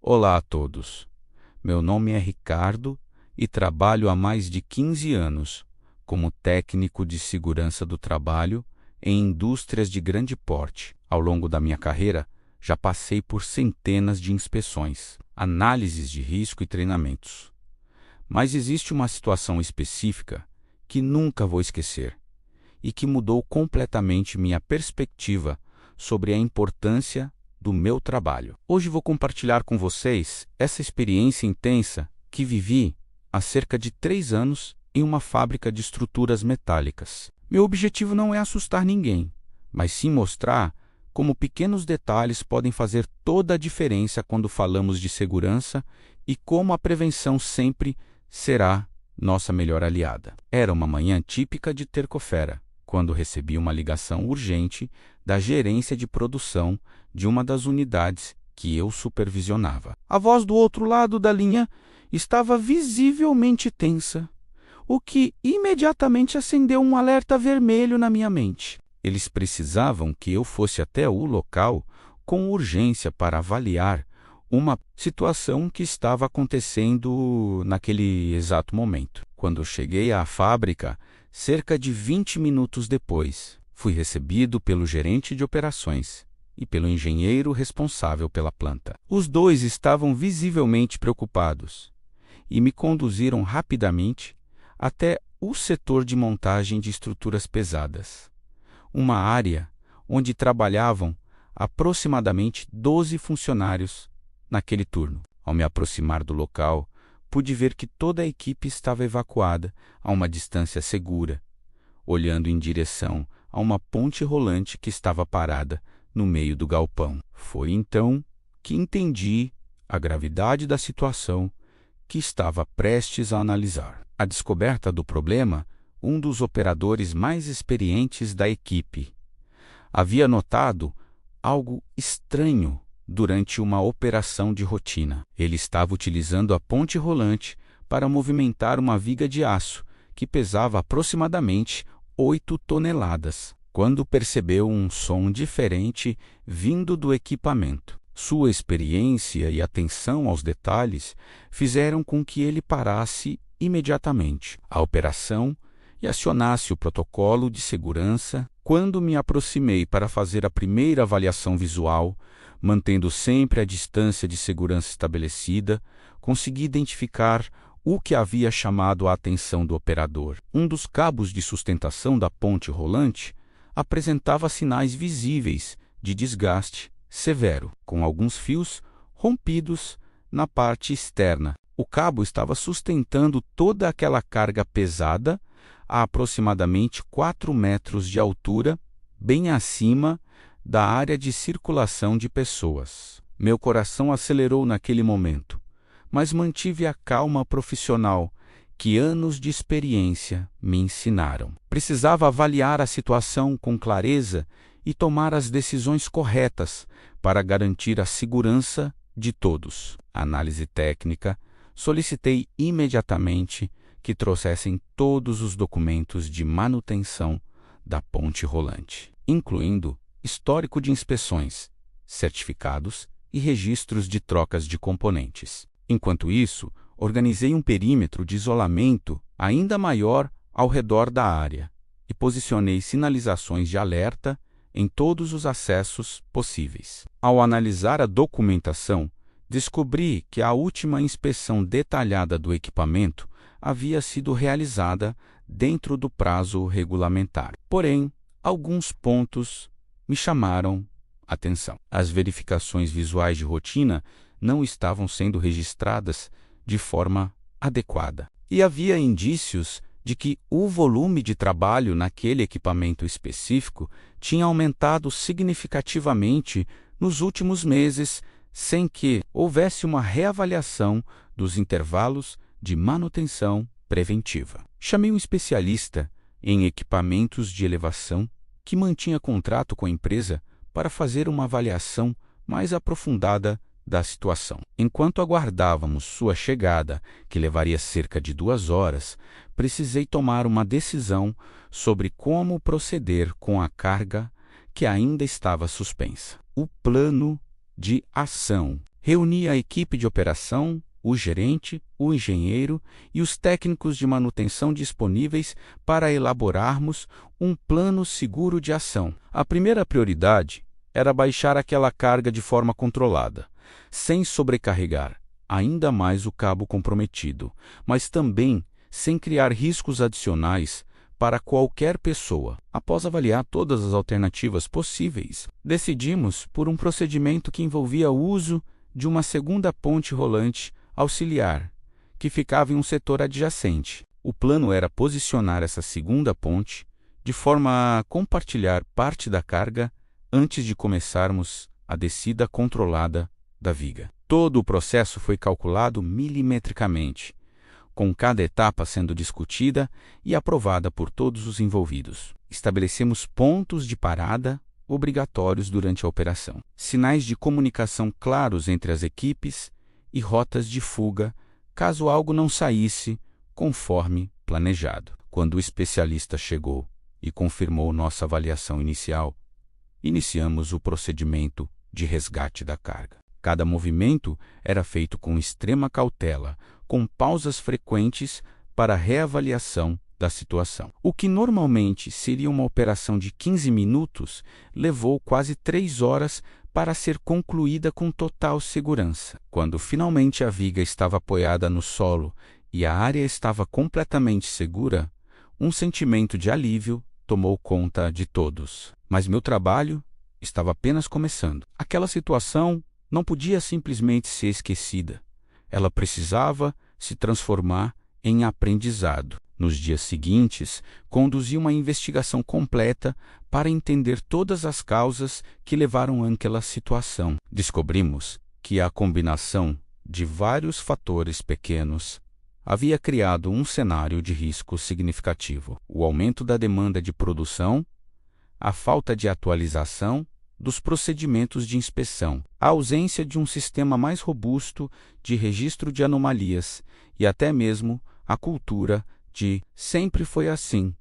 Olá a todos. Meu nome é Ricardo e trabalho há mais de 15 anos como técnico de segurança do trabalho em indústrias de grande porte. Ao longo da minha carreira, já passei por centenas de inspeções, análises de risco e treinamentos. Mas existe uma situação específica que nunca vou esquecer e que mudou completamente minha perspectiva sobre a importância do meu trabalho. Hoje vou compartilhar com vocês essa experiência intensa que vivi há cerca de 3 anos em uma fábrica de estruturas metálicas. Meu objetivo não é assustar ninguém, mas sim mostrar como pequenos detalhes podem fazer toda a diferença quando falamos de segurança e como a prevenção sempre será nossa melhor aliada. Era uma manhã típica de Tercofera, quando recebi uma ligação urgente da gerência de produção de uma das unidades que eu supervisionava. A voz do outro lado da linha estava visivelmente tensa, o que imediatamente acendeu um alerta vermelho na minha mente. Eles precisavam que eu fosse até o local com urgência para avaliar uma situação que estava acontecendo naquele exato momento. Quando eu cheguei à fábrica, cerca de 20 minutos depois, fui recebido pelo gerente de operações e pelo engenheiro responsável pela planta. Os dois estavam visivelmente preocupados e me conduziram rapidamente até o setor de montagem de estruturas pesadas, uma área onde trabalhavam aproximadamente 12 funcionários naquele turno. Ao me aproximar do local, pude ver que toda a equipe estava evacuada a uma distância segura, olhando em direção a uma ponte rolante que estava parada no meio do galpão. Foi então que entendi a gravidade da situação que estava prestes a analisar. A descoberta do problema, um dos operadores mais experientes da equipe havia notado algo estranho durante uma operação de rotina. Ele estava utilizando a ponte rolante para movimentar uma viga de aço que pesava aproximadamente 8 toneladas, quando percebeu um som diferente vindo do equipamento. Sua experiência e atenção aos detalhes fizeram com que ele parasse imediatamente a operação e acionasse o protocolo de segurança. Quando me aproximei para fazer a primeira avaliação visual, mantendo sempre a distância de segurança estabelecida, consegui identificar o que havia chamado a atenção do operador. Um dos cabos de sustentação da ponte rolante apresentava sinais visíveis de desgaste severo, com alguns fios rompidos na parte externa. O cabo estava sustentando toda aquela carga pesada a aproximadamente 4 metros de altura, bem acima da área de circulação de pessoas. Meu coração acelerou naquele momento, mas mantive a calma profissional que anos de experiência me ensinaram. Precisava avaliar a situação com clareza e tomar as decisões corretas para garantir a segurança de todos. Análise técnica, solicitei imediatamente que trouxessem todos os documentos de manutenção da ponte rolante, incluindo histórico de inspeções, certificados e registros de trocas de componentes. Enquanto isso, organizei um perímetro de isolamento ainda maior ao redor da área e posicionei sinalizações de alerta em todos os acessos possíveis. Ao analisar a documentação, descobri que a última inspeção detalhada do equipamento havia sido realizada dentro do prazo regulamentar. Porém, alguns pontos me chamaram a atenção. As verificações visuais de rotina não estavam sendo registradas de forma adequada. E havia indícios de que o volume de trabalho naquele equipamento específico tinha aumentado significativamente nos últimos meses, sem que houvesse uma reavaliação dos intervalos de manutenção preventiva. Chamei um especialista em equipamentos de elevação que mantinha contrato com a empresa para fazer uma avaliação mais aprofundada da situação. Enquanto aguardávamos sua chegada, que levaria cerca de 2 horas, precisei tomar uma decisão sobre como proceder com a carga que ainda estava suspensa. O plano de ação Reuni a equipe de operação, o gerente, o engenheiro e os técnicos de manutenção disponíveis para elaborarmos um plano seguro de ação. A primeira prioridade era baixar aquela carga de forma controlada, sem sobrecarregar ainda mais o cabo comprometido, mas também sem criar riscos adicionais para qualquer pessoa. Após avaliar todas as alternativas possíveis, decidimos por um procedimento que envolvia o uso de uma segunda ponte rolante auxiliar, que ficava em um setor adjacente. O plano era posicionar essa segunda ponte de forma a compartilhar parte da carga antes de começarmos a descida controlada da viga. Todo o processo foi calculado milimetricamente, com cada etapa sendo discutida e aprovada por todos os envolvidos. Estabelecemos pontos de parada obrigatórios durante a operação, sinais de comunicação claros entre as equipes e rotas de fuga, caso algo não saísse conforme planejado. Quando o especialista chegou e confirmou nossa avaliação inicial, iniciamos o procedimento de resgate da carga. Cada movimento era feito com extrema cautela, com pausas frequentes para reavaliação da situação. O que normalmente seria uma operação de 15 minutos, levou quase 3 horas para ser concluída com total segurança. Quando finalmente a viga estava apoiada no solo e a área estava completamente segura, um sentimento de alívio tomou conta de todos. Mas meu trabalho estava apenas começando. Aquela situação não podia simplesmente ser esquecida. Ela precisava se transformar em aprendizado. Nos dias seguintes, conduzi uma investigação completa para entender todas as causas que levaram àquela situação. Descobrimos que a combinação de vários fatores pequenos havia criado um cenário de risco significativo. O aumento da demanda de produção, a falta de atualização dos procedimentos de inspeção, a ausência de um sistema mais robusto de registro de anomalias e até mesmo a cultura de "sempre foi assim"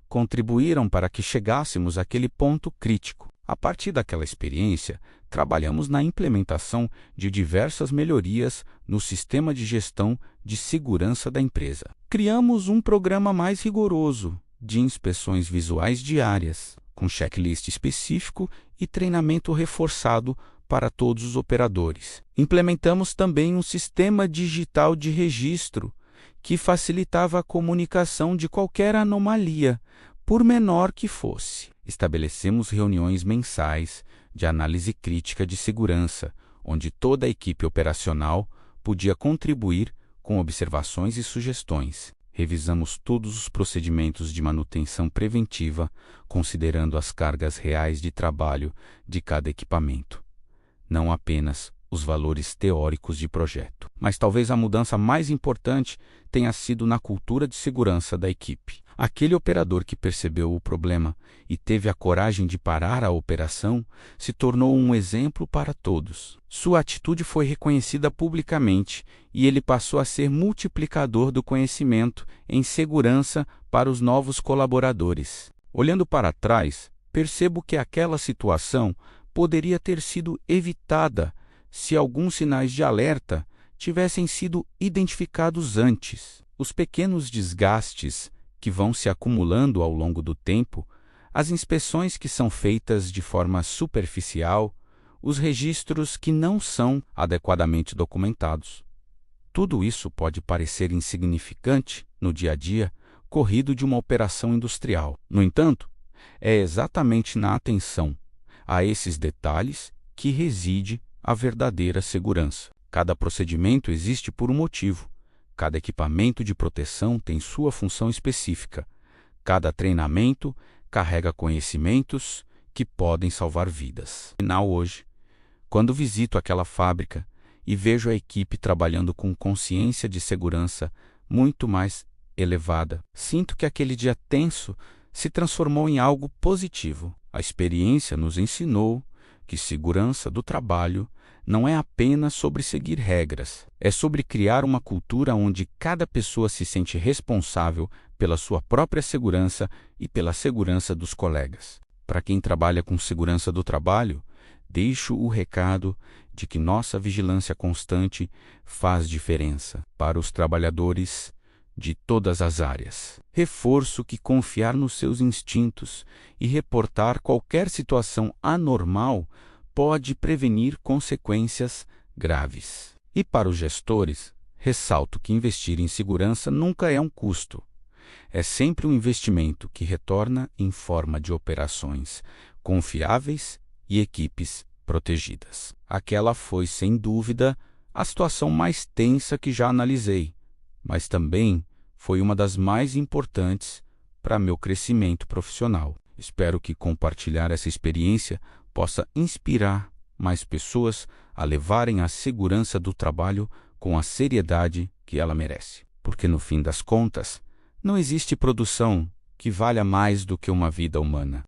contribuíram para que chegássemos àquele ponto crítico. A partir daquela experiência, trabalhamos na implementação de diversas melhorias no sistema de gestão de segurança da empresa. Criamos um programa mais rigoroso de inspeções visuais diárias, com checklist específico e treinamento reforçado para todos os operadores. Implementamos também um sistema digital de registro que facilitava a comunicação de qualquer anomalia, por menor que fosse. Estabelecemos reuniões mensais de análise crítica de segurança, onde toda a equipe operacional podia contribuir com observações e sugestões. Revisamos todos os procedimentos de manutenção preventiva, considerando as cargas reais de trabalho de cada equipamento, não apenas os valores teóricos de projeto. Mas talvez a mudança mais importante tenha sido na cultura de segurança da equipe. Aquele operador que percebeu o problema e teve a coragem de parar a operação se tornou um exemplo para todos. Sua atitude foi reconhecida publicamente e ele passou a ser multiplicador do conhecimento em segurança para os novos colaboradores. Olhando para trás, percebo que aquela situação poderia ter sido evitada se alguns sinais de alerta tivessem sido identificados antes. Os pequenos desgastes que vão se acumulando ao longo do tempo, as inspeções que são feitas de forma superficial, os registros que não são adequadamente documentados. Tudo isso pode parecer insignificante no dia a dia corrido de uma operação industrial. No entanto, é exatamente na atenção a esses detalhes que reside a verdadeira segurança. Cada procedimento existe por um motivo. Cada equipamento de proteção tem sua função específica. Cada treinamento carrega conhecimentos que podem salvar vidas. Afinal, hoje, quando visito aquela fábrica e vejo a equipe trabalhando com consciência de segurança muito mais elevada, sinto que aquele dia tenso se transformou em algo positivo. A experiência nos ensinou que segurança do trabalho não é apenas sobre seguir regras, é sobre criar uma cultura onde cada pessoa se sente responsável pela sua própria segurança e pela segurança dos colegas. Para quem trabalha com segurança do trabalho, deixo o recado de que nossa vigilância constante faz diferença para os trabalhadores de todas as áreas. Reforço que confiar nos seus instintos e reportar qualquer situação anormal pode prevenir consequências graves. E para os gestores, ressalto que investir em segurança nunca é um custo. É sempre um investimento que retorna em forma de operações confiáveis e equipes protegidas. Aquela foi, sem dúvida, a situação mais tensa que já analisei, mas também foi uma das mais importantes para meu crescimento profissional. Espero que compartilhar essa experiência possa inspirar mais pessoas a levarem a segurança do trabalho com a seriedade que ela merece. Porque, no fim das contas, não existe produção que valha mais do que uma vida humana.